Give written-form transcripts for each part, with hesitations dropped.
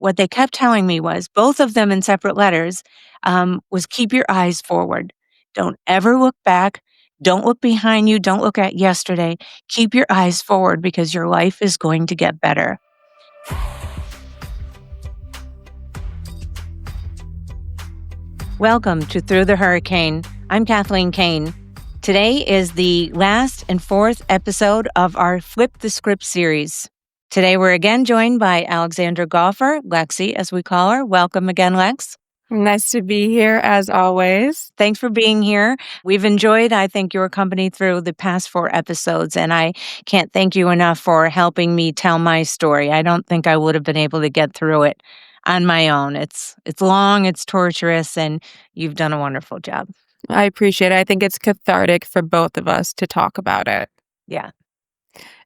what they kept telling me was, both of them in separate letters, was keep your eyes forward. Don't ever look back. Don't look behind you. Don't look at yesterday. Keep your eyes forward because your life is going to get better. Welcome to Through the Hurricane. I'm Kathleen Kane. Today is the last and fourth episode of our Flip the Script series. Today we're again joined by Alexandra Golfer, Lexi as we call her. Welcome again, Lex. Nice to be here as always. Thanks for being here. We've enjoyed, I think, your company through the past 4 episodes, and I can't thank you enough for helping me tell my story. I don't think I would have been able to get through it on my own. It's long, it's torturous, and you've done a wonderful job. I appreciate it. I think it's cathartic for both of us to talk about it. Yeah.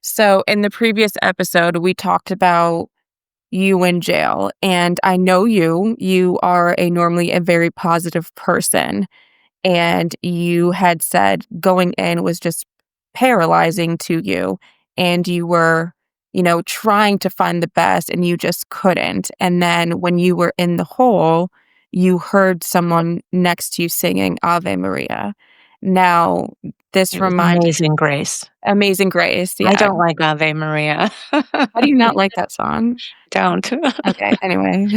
So in the previous episode, we talked about you in jail, and I know you are normally a very positive person, and you had said going in was just paralyzing to you, and you were, trying to find the best and you just couldn't. And then when you were in the hole, you heard someone next to you singing Ave Maria. Now, this It was reminds Amazing Grace. Amazing Grace. Yeah. I don't like Ave Maria. How do you not like that song? Don't. Okay, anyway.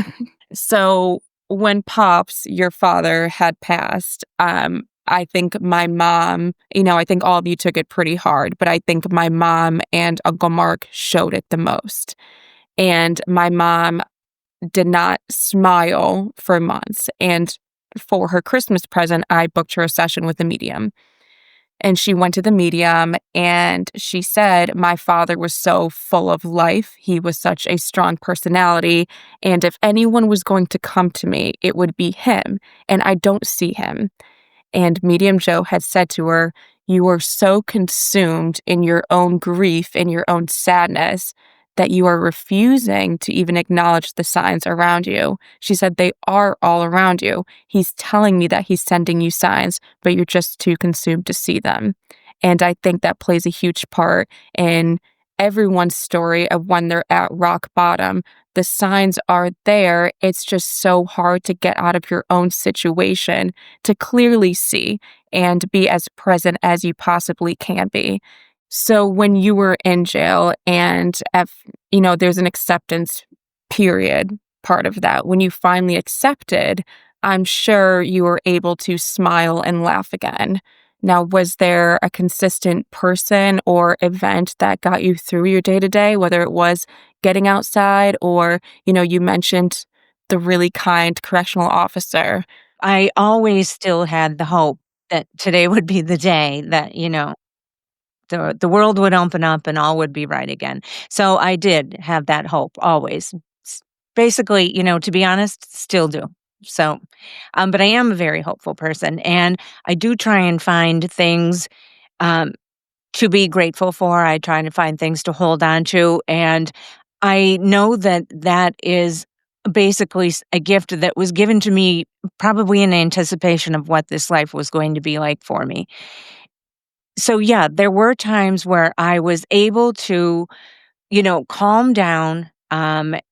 So when Pops, your father, had passed, I think my mom, I think all of you took it pretty hard, but I think my mom and Uncle Mark showed it the most. And my mom did not smile for months. And for her Christmas present, I booked her a session with a medium. And she went to the medium and she said, my father was so full of life. He was such a strong personality. And if anyone was going to come to me, it would be him. And I don't see him. And Medium Joe had said to her, you are so consumed in your own grief and your own sadness that you are refusing to even acknowledge the signs around you. She said, they are all around you. He's telling me that he's sending you signs, but you're just too consumed to see them. And I think that plays a huge part in everyone's story of when they're at rock bottom. The signs are there. It's just so hard to get out of your own situation to clearly see and be as present as you possibly can be. So when you were in jail and there's an acceptance period part of that, when you finally accepted, I'm sure you were able to smile and laugh again. Now, was there a consistent person or event that got you through your day-to-day, whether it was getting outside or, you mentioned the really kind correctional officer? I always still had the hope that today would be the day that, the world would open up and all would be right again. So I did have that hope always. Basically, to be honest, still do. So, but I am a very hopeful person, and I do try and find things to be grateful for. I try to find things to hold on to, and I know that that is basically a gift that was given to me probably in anticipation of what this life was going to be like for me. So yeah, there were times where I was able to, calm down.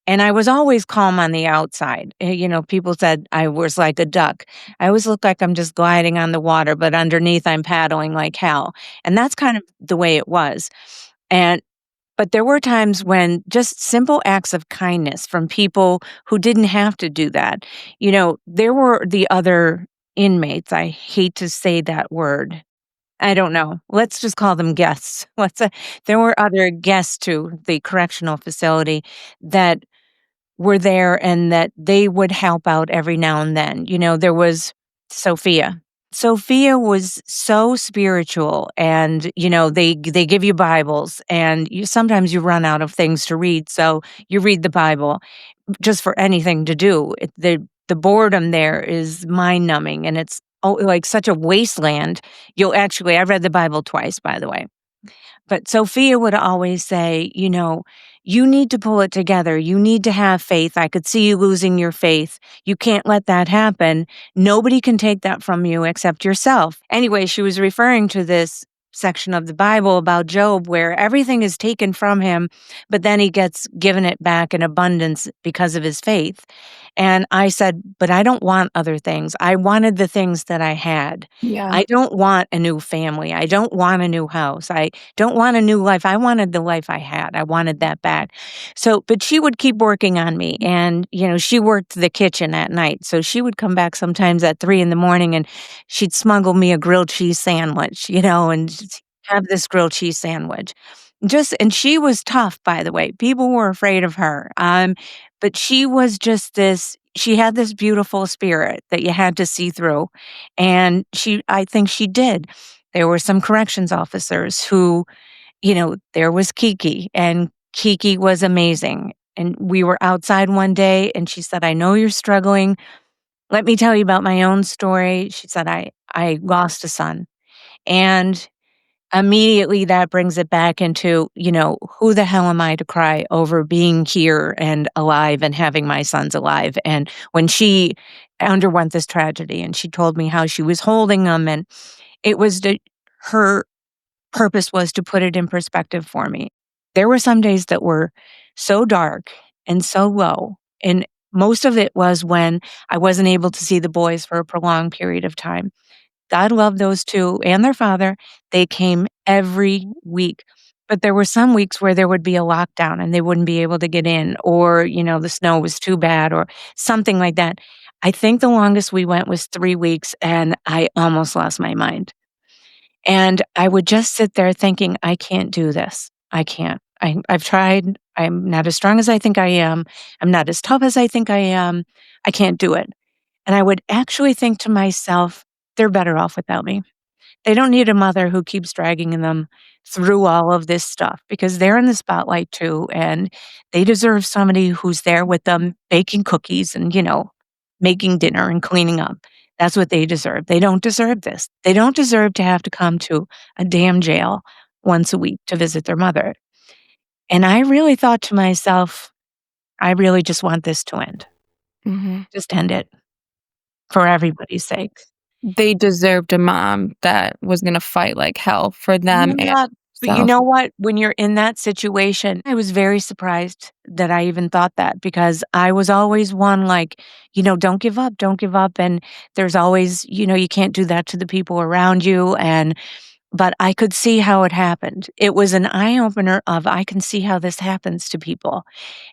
And I was always calm on the outside. People said I was like a duck. I always look like I'm just gliding on the water, but underneath I'm paddling like hell. And that's kind of the way it was. But there were times when just simple acts of kindness from people who didn't have to do that. There were the other inmates. I hate to say that word. I don't know. Let's just call them guests. There were other guests to the correctional facility that were there and that they would help out every now and then. There was Sophia. Sophia was so spiritual, and they give you Bibles, and sometimes you run out of things to read, so you read the Bible just for anything to do. The boredom there is mind-numbing, and it's like such a wasteland. I read the Bible twice, by the way. But Sophia would always say, you need to pull it together. You need to have faith. I could see you losing your faith. You can't let that happen. Nobody can take that from you except yourself. Anyway, she was referring to this section of the Bible about Job where everything is taken from him, but then he gets given it back in abundance because of his faith. And I said, "But I don't want other things. I wanted the things that I had. Yeah. I don't want a new family. I don't want a new house. I don't want a new life. I wanted the life I had. I wanted that back." So, but she would keep working on me. And, she worked the kitchen at night. So she would come back sometimes at 3 in the morning and she'd smuggle me a grilled cheese sandwich, and just have this grilled cheese sandwich. And she was tough, by the way. People were afraid of her. But she had this beautiful spirit that you had to see through. And I think she did. There were some corrections officers who, there was Kiki, and Kiki was amazing. And we were outside one day and she said, "I know you're struggling. Let me tell you about my own story." She said, I lost a son. And immediately that brings it back into, who the hell am I to cry over being here and alive and having my sons alive? And when she underwent this tragedy and she told me how she was holding them, and it was her purpose was to put it in perspective for me. There were some days that were so dark and so low, and most of it was when I wasn't able to see the boys for a prolonged period of time. God loved those 2 and their father. They came every week. But there were some weeks where there would be a lockdown and they wouldn't be able to get in, or, the snow was too bad or something like that. I think the longest we went was 3 weeks, and I almost lost my mind. And I would just sit there thinking, "I can't do this. I can't. I've tried. I'm not as strong as I think I am. I'm not as tough as I think I am. I can't do it." And I would actually think to myself, "They're better off without me. They don't need a mother who keeps dragging them through all of this stuff because they're in the spotlight too, and they deserve somebody who's there with them baking cookies and, making dinner and cleaning up. That's what they deserve. They don't deserve this. They don't deserve to have to come to a damn jail once a week to visit their mother." And I really thought to myself, "I really just want this to end. Mhm. Just end it for everybody's sake." They deserved a mom that was gonna fight like hell for them and Yeah, but you self. know what? When you're in that situation, I was very surprised that I even thought that because I was always one like, "Don't give up, don't give up." And there's always, you can't do that to the people around you. But I could see how it happened. It was an eye opener of I can see how this happens to people.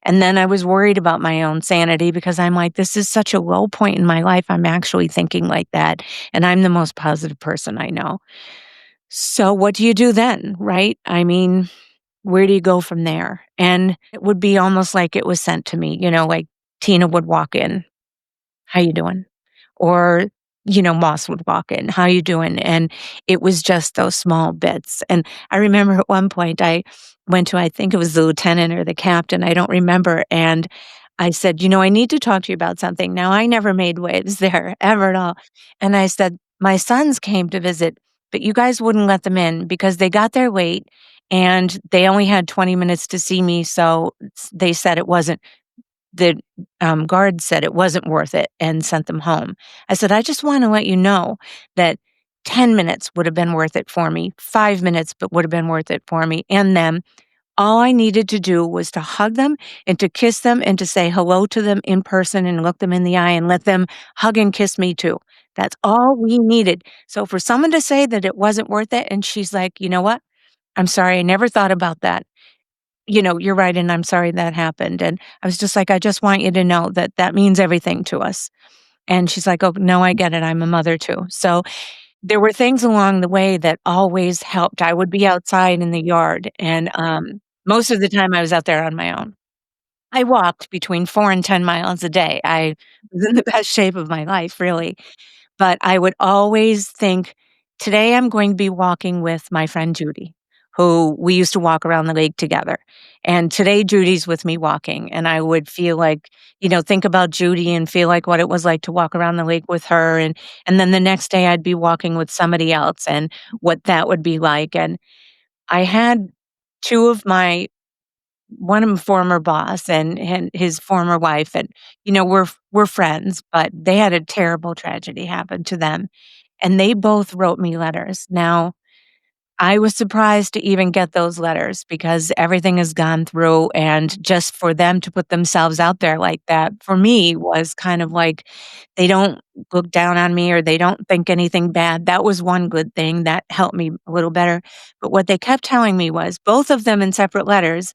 And then I was worried about my own sanity because I'm like, this is such a low point in my life. I'm actually thinking like that. And I'm the most positive person I know. So what do you do then, right? I mean, where do you go from there? And it would be almost like it was sent to me, like Tina would walk in, "How you doing?" Or, Moss would walk in, "How you doing?" And it was just those small bits. And I remember at one point I went to, I think it was the lieutenant or the captain, I don't remember. And I said, "I need to talk to you about something." Now I never made waves there ever at all. And I said, "My sons came to visit, but you guys wouldn't let them in because they got there late and they only had 20 minutes to see me. So they said it wasn't the, guard said it wasn't worth it and sent them home." I said, "I just wanna let you know that 10 minutes would have been worth it for me, 5 minutes, but would have been worth it for me and them. All I needed to do was to hug them and to kiss them and to say hello to them in person and look them in the eye and let them hug and kiss me too. That's all we needed." So for someone to say that it wasn't worth it, and she's like, "You know what? I'm sorry, I never thought about that. You're right, and I'm sorry that happened." And I was just like, "I just want you to know that that means everything to us." And she's like, "Oh, no, I get it. I'm a mother too." So there were things along the way that always helped. I would be outside in the yard, and most of the time I was out there on my own. I walked between 4 and 10 miles a day. I was in the best shape of my life, really. But I would always think, "Today I'm going to be walking with my friend Judy," who we used to walk around the lake together. And today Judy's with me walking, and I would feel like, think about Judy and feel like what it was like to walk around the lake with her. And then the next day I'd be walking with somebody else and what that would be like. And I had 2 of my one of my former boss and his former wife, and, we're friends, but they had a terrible tragedy happen to them, and they both wrote me letters. Now, I was surprised to even get those letters because everything has gone through, and just for them to put themselves out there like that, for me, was kind of like they don't look down on me or they don't think anything bad. That was one good thing that helped me a little better. But what they kept telling me was, both of them in separate letters,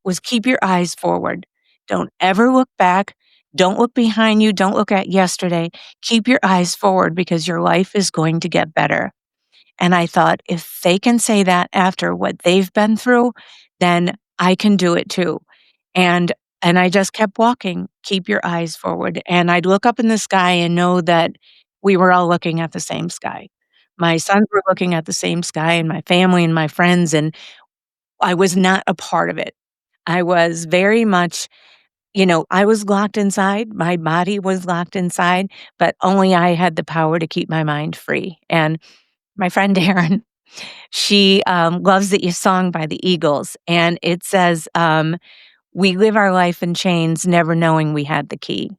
was keep your eyes forward. Don't ever look back. Don't look behind you. Don't look at yesterday. Keep your eyes forward because your life is going to get better. And I thought, if they can say that after what they've been through, then I can do it too. And and I just kept walking, keep your eyes forward. And I'd look up in the sky and know that we were all looking at the same sky. My sons were looking at the same sky, and my family and my friends, and I was not a part of it. I was very much, I was locked inside. My body was locked inside, but only I had the power to keep my mind free. And my friend Erin, she, loves the song by the Eagles, and it says, "We live our life in chains, never knowing we had the key."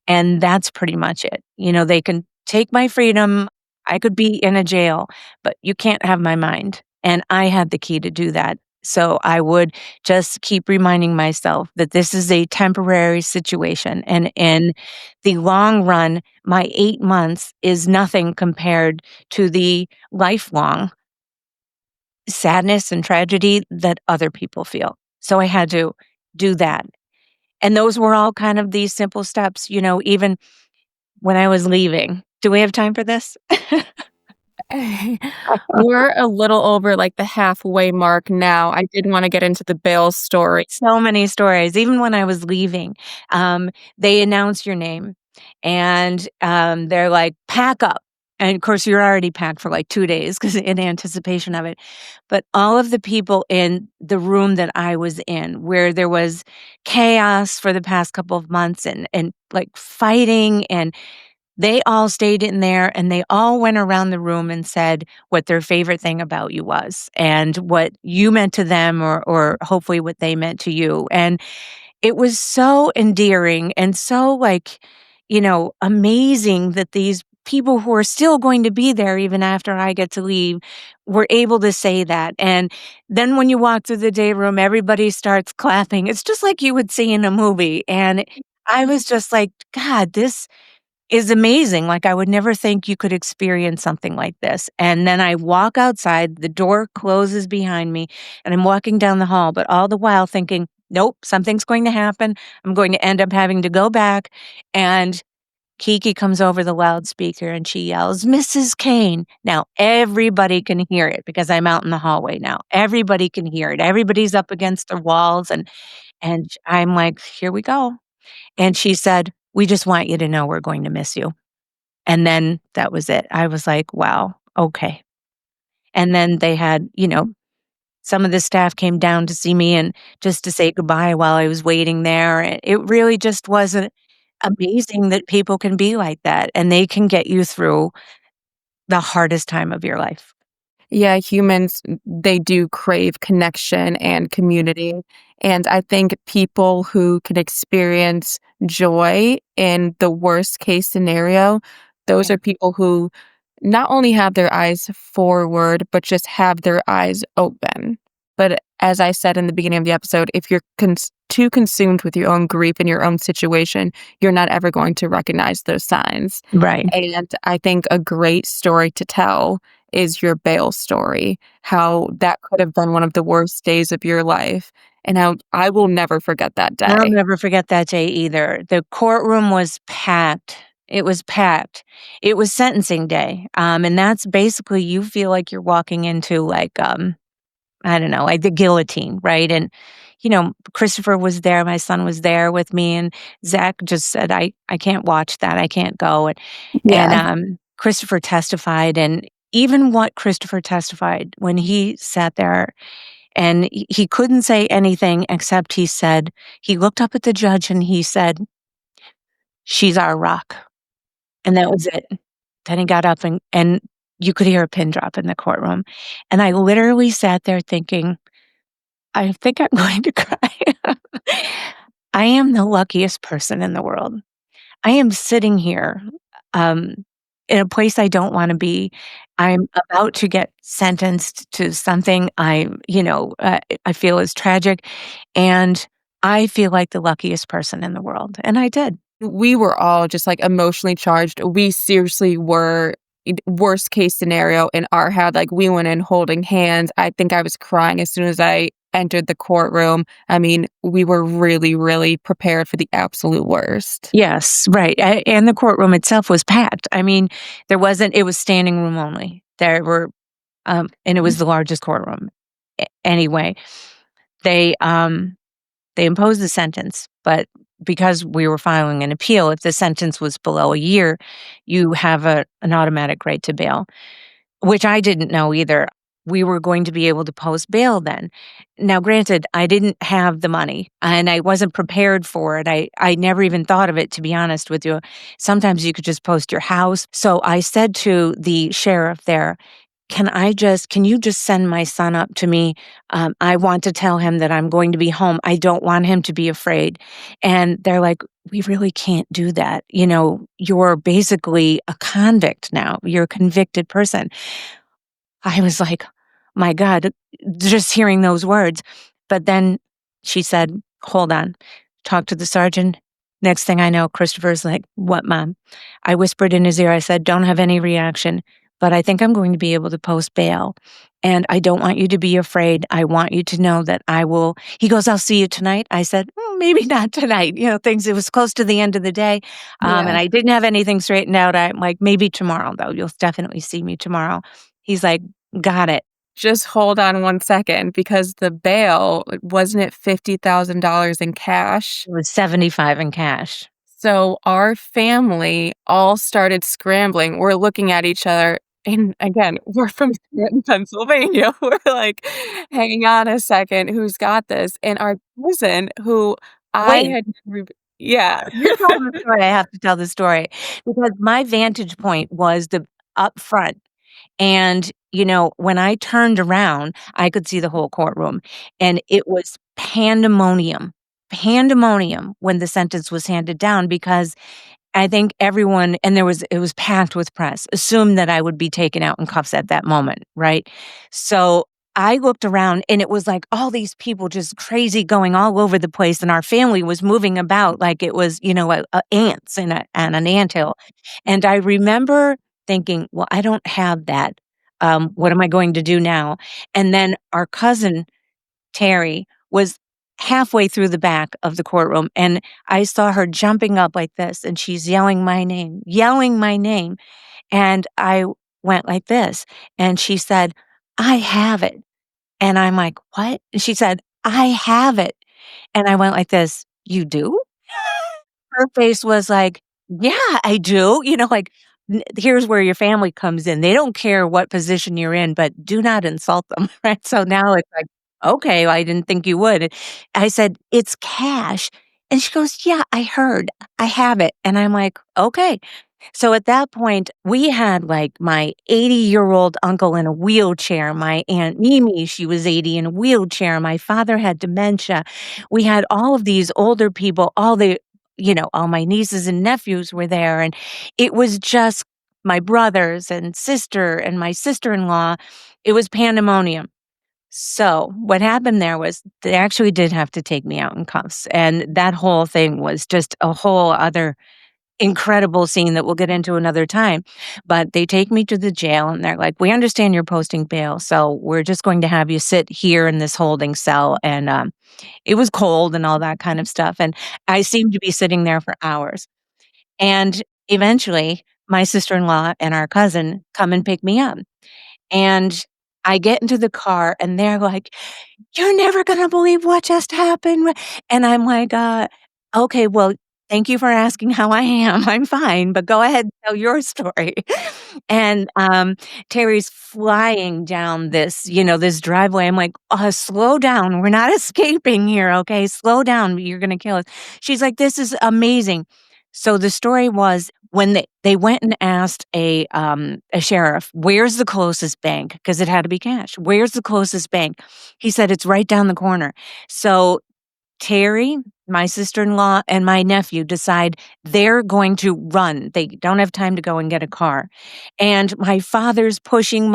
And that's pretty much it. They can take my freedom, I could be in a jail, but you can't have my mind, and I had the key to do that. So I would just keep reminding myself that this is a temporary situation, and in the long run, my 8 months is nothing compared to the lifelong sadness and tragedy that other people feel. So I had to do that. And those were all kind of these simple steps, even when I was leaving. Do we have time for this? We're a little over, like, the halfway mark now. I did wanna get into the bail story. So many stories. Even when I was leaving, they announce your name and, they're like, "Pack up." And of course, you're already packed for like 2 days because in anticipation of it. But all of the people in the room that I was in, where there was chaos for the past couple of months and like fighting, and they all stayed in there and they all went around the room and said what their favorite thing about you was and what you meant to them, or hopefully what they meant to you. And it was so endearing and so, like, amazing that these people who are still going to be there even after I get to leave were able to say that. And then when you walk through the day room, everybody starts clapping. It's just like you would see in a movie. And I was just like, God, this is amazing. Like, I would never think you could experience something like this. And then I walk outside, the door closes behind me, and I'm walking down the hall, but all the while thinking, nope, something's going to happen. I'm going to end up having to go back. And Kiki comes over the loudspeaker and she yells, "Mrs. Kane." Now everybody can hear it because I'm out in the hallway now. Everybody can hear it. Everybody's up against the walls, and I'm like, here we go. And she said, "We just want you to know we're going to miss you." And then that was it. I was like, "Wow, okay." And then they had, some of the staff came down to see me and just to say goodbye while I was waiting there. It really just wasn't amazing that people can be like that and they can get you through the hardest time of your life. Yeah, humans, they do crave connection and community. And I think people who can experience joy in the worst case scenario, those Yeah. are people who not only have their eyes forward, but just have their eyes open. But as I said in the beginning of the episode, if you're too consumed with your own grief and your own situation, you're not ever going to recognize those signs. Right. And I think a great story to tell is your bail story, how that could have been one of the worst days of your life, and how I will never forget that I'll day. never forget that day either. The courtroom was packed. It was packed. It was sentencing day. And that's basically, you feel like you're walking into, like, I don't know, like the guillotine, right? And, Christopher was there, my son was there with me, and Zach just said, I can't watch that. I can't go. And Yeah. Christopher testified, and even what Christopher testified when he sat there, and he couldn't say anything except he looked up at the judge and he said, "She's our rock." And that was it. Then he got up and you could hear a pin drop in the courtroom. And I literally sat there thinking, I think I'm going to cry. I am the luckiest person in the world. I am sitting here. in a place I don't wanna be. I'm about to get sentenced to something I feel is tragic, and I feel like the luckiest person in the world, and I did. We were all just, like, emotionally charged. We seriously were worst case scenario in our head, like, we went in holding hands. I think I was crying as soon as I entered the courtroom. I mean, we were really, really prepared for the absolute worst. Yes, right, and the courtroom itself was packed. I mean, it was standing room only. And it was the largest courtroom. Anyway, they, they imposed the sentence, but because we were filing an appeal, if the sentence was below a year, you have an automatic right to bail, which I didn't know either. We were going to be able to post bail then. Now, granted, I didn't have the money and I wasn't prepared for it. I never even thought of it, to be honest with you. Sometimes you could just post your house. So I said to the sheriff there, can you just send my son up to me? I want to tell him that I'm going to be home. I don't want him to be afraid. And they're like, we really can't do that. You're basically a convict now. You're a convicted person. I was like, "My God," just hearing those words. But then she said, "Hold on." Talked to the sergeant. Next thing I know, Christopher's like, "What, mom?" I whispered in his ear, I said, "Don't have any reaction, but I think I'm going to be able to post bail, and I don't want you to be afraid. I want you to know that I will." He goes, "I'll see you tonight." I said, maybe not tonight." Things it was close to the end of the day, and Yeah. I didn't have anything straightened out. I'm like, "Maybe tomorrow, though. You'll definitely see me tomorrow." He's like, "Got it." Just hold on one second because the bail, wasn't it $50,000 in cash? It was 75 in cash. So our family all started scrambling. We're looking at each other, and again, we're from Scranton, Pennsylvania. We're like, "Hang on a second, who's got this?" And our cousin who I Wait, had yeah. you're telling the story, I have to tell the story because my vantage point was the up front, and, when I turned around, I could see the whole courtroom, and it was pandemonium when the sentence was handed down because I think everyone and it was packed with press, assumed that I would be taken out in cuffs at that moment, right? So, I looked around and it was like all these people just crazy going all over the place, and our family was moving about like it was, ants in an anthill. And I remember thinking, "Well, I don't have that. What am I going to do now?" And then our cousin Terry was halfway through the back of the courtroom, and I saw her jumping up like this, and she's yelling my name, and I went like this, and she said, "I have it." And I'm like, "What?" And she said, "I have it." And I went like this, "You do?" Her face was like, "Yeah, I do." Like, here's where your family comes in. They don't care what position you're in, but do not insult them, right? So now it's like, "Okay, well, I didn't think you would." I said, "It's cash." And she goes, "Yeah, I heard. I have it." And I'm like, "Okay." So at that point, we had like my 80-year-old uncle in a wheelchair, my Aunt Mimi, she was 80 in a wheelchair. My father had dementia. We had all of these older people, all my nieces and nephews were there. And it was just my brothers and sister and my sister in law. It was pandemonium. So what happened there was they actually did have to take me out in cuffs. And that whole thing was just a whole other incredible scene that we'll get into another time. But they take me to the jail and they're like, "We understand you're posting bail, so we're just going to have you sit here in this holding cell." And it was cold and all that kind of stuff. And I seemed to be sitting there for hours. And eventually, my sister in law and our cousin come and pick me up. And I get into the car and they're like, "You're never gonna believe what just happened." And I'm like, okay, well, thank you for asking how I am. I'm fine, but go ahead and tell your story." And, Terry's flying down this driveway. I'm like, Slow down. We're not escaping here, okay? Slow down. You're gonna kill us." She's like, "This is amazing." So the story was when they went and asked a sheriff, "Where's the closest bank?" Because it had to be cash. "Where's the closest bank?" He said, "It's right down the corner." So Terry my sister-in-law and my nephew decide they're going to run. They don't have time to go and get a car. And my father's pushing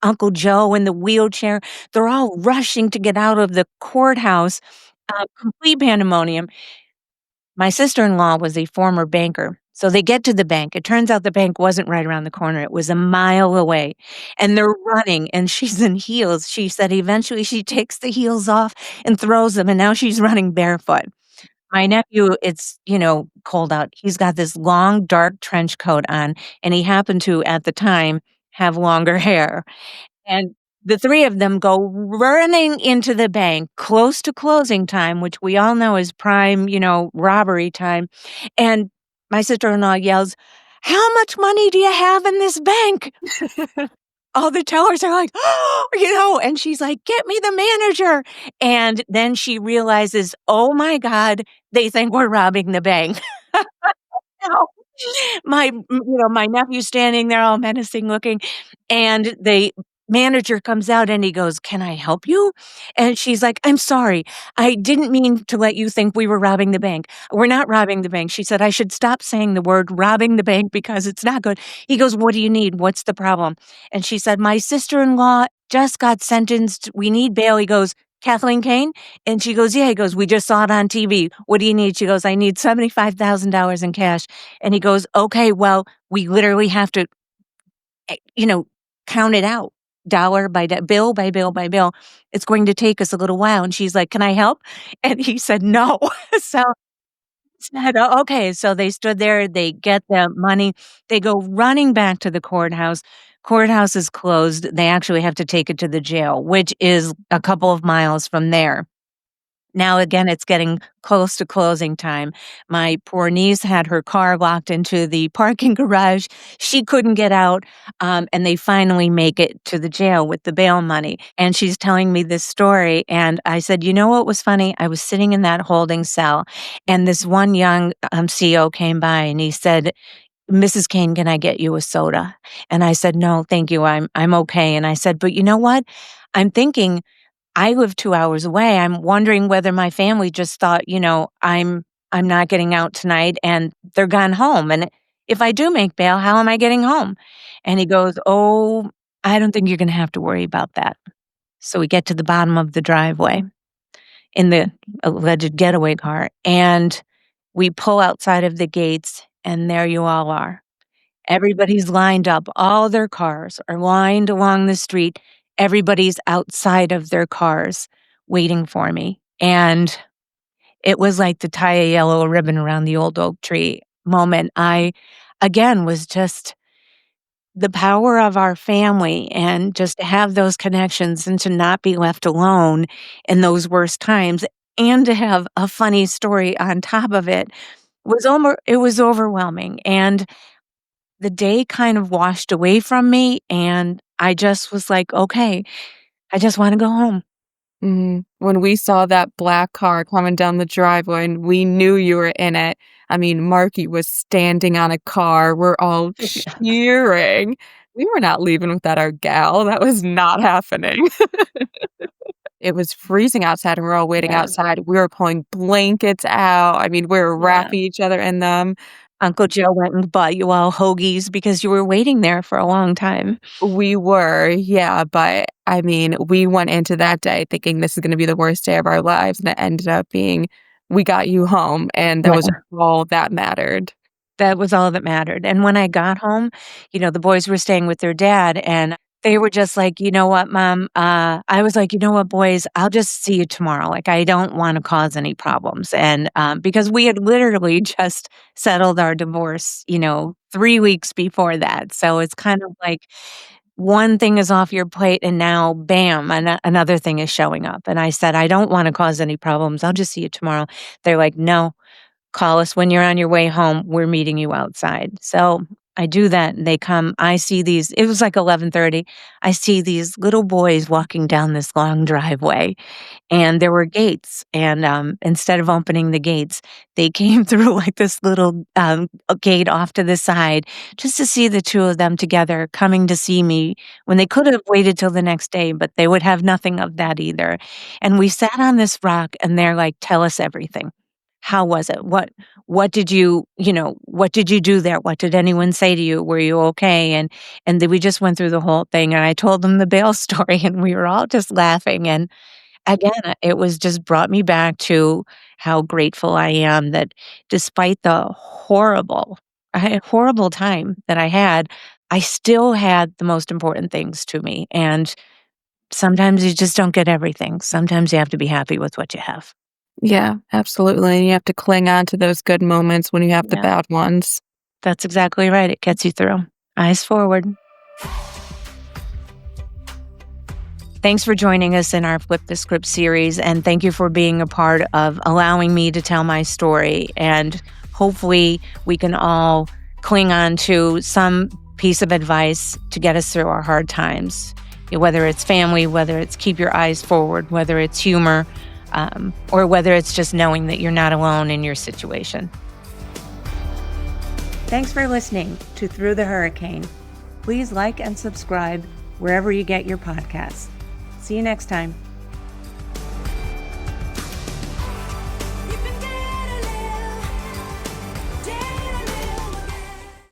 Uncle Joe in the wheelchair. They're all rushing to get out of the courthouse, complete pandemonium. My sister-in-law was a former banker. So they get to the bank. It turns out the bank wasn't right around the corner. It was a mile away. And they're running and she's in heels. She said eventually she takes the heels off and throws them and now she's running barefoot. My nephew, it's cold out. He's got this long dark trench coat on and he happened to at the time have longer hair. And the 3 of them go running into the bank close to closing time, which we all know is prime robbery time, and my sister-in-law yells, "How much money do you have in this bank?" All the tellers are like, "Oh," and she's like, "Get me the manager." And then she realizes, "Oh my god, they think we're robbing the bank." No. My nephew's standing there all menacing looking, and the manager comes out and he goes, "Can I help you?" And she's like, "I'm sorry. I didn't mean to let you think we were robbing the bank. We're not robbing the bank." She said, "I should stop saying the word robbing the bank because it's not good." He goes, "What do you need? What's the problem?" And she said, "My sister-in-law just got sentenced. We need bail." He goes, "Kathleen Kane?" And she goes, "Yeah." He goes, "We just saw it on TV. What do you need?" She goes, "I need $75,000 in cash." And he goes, "Okay, well, we literally have to, eh, you know, count it out dollar by bill by bill by bill. It's going to take us a little while." And she's like, "Can I help?" And he said, "No." So said, "Oh, okay." So they stood there, they get the money, they go running back to the courthouse. Courthouse is closed. They actually have to take it to the jail, which is a couple of miles from there. Now, again, it's getting close to closing time. My poor niece had her car locked into the parking garage. She couldn't get out, and they finally make it to the jail with the bail money. And she's telling me this story, and I said, "You know what was funny? I was sitting in that holding cell, and this one young CO came by, and he said, 'Mrs. Kane, can I get you a soda?' And I said, 'No, thank you. I'm okay.' And I said, 'But you know what? I'm thinking.' I live 2 hours away. I'm wondering whether my family just thought I'm not getting out tonight and they're gone home, and if I do make bail, how am I getting home?" And he goes, "Oh, I don't think you're gonna have to worry about that." So we get to the bottom of the driveway in the alleged getaway car, and we pull outside of the gates, and there you all are. Everybody's lined up. All their cars are lined along the street. Everybody's outside of their cars waiting for me. And it was like to tie a yellow ribbon around the old oak tree moment. I, again, was just the power of our family and just to have those connections and to not be left alone in those worst times and to have a funny story on top of it it was overwhelming. And the day kind of washed away from me, and I just was like, "Okay, I just wanna go home." Mhm. When we saw that black car coming down the driveway and we knew you were in it, I mean, Marky was standing on a car, we're all cheering. We were not leaving without our gal, that was not happening. It was freezing outside and we're all waiting Yeah, outside. We were pulling blankets out, I mean, we were yeah. wrapping each other in them. Uncle Joe went and bought you all hoagies because you were waiting there for a long time. We were, yeah, but, I mean, we went into that day thinking this is gonna be the worst day of our lives, and it ended up being we got you home, and that was Yeah. all that mattered. That was all that mattered, and when I got home the boys were staying with their dad, and they were just like, "You know what, mom?" I was like, "You know what, boys? I'll just see you tomorrow, like, I don't wanna cause any problems," and, because we had literally just settled our divorce 3 weeks before that, so it's kind of like one thing is off your plate, and now, bam, another thing is showing up, and I said, "I don't wanna cause any problems, I'll just see you tomorrow." They're like, "No. Call us when you're on your way home. We're meeting you outside." So, I do that and they come, I see these, it was like 11:30. I see these little boys walking down this long driveway and there were gates, and, instead of opening the gates, they came through, like, this little, gate off to the side just to see the 2 of them together coming to see me when they could have waited till the next day, but they would have nothing of that either, and we sat on this rock, and they're like, "Tell us everything. How was it? What did what did you do there? What did anyone say to you? Were you okay?" And then we just went through the whole thing, and I told them the Bale story, and we were all just laughing, and again, it was just brought me back to how grateful I am that despite the horrible time that I had, I still had the most important things to me, and sometimes you just don't get everything. Sometimes you have to be happy with what you have. Yeah, absolutely. You have to cling on to those good moments when you have the Yeah, bad ones. that's exactly right. It gets you through. Eyes forward. Thanks for joining us in our Flip the Script series, and thank you for being a part of allowing me to tell my story. And hopefully, we can all cling on to some piece of advice to get us through our hard times. Whether it's family, whether it's keep your eyes forward, whether it's humor, or whether it's just knowing that you're not alone in your situation. Thanks for listening to Through the Hurricane. Please like and subscribe wherever you get your podcasts. See you next time.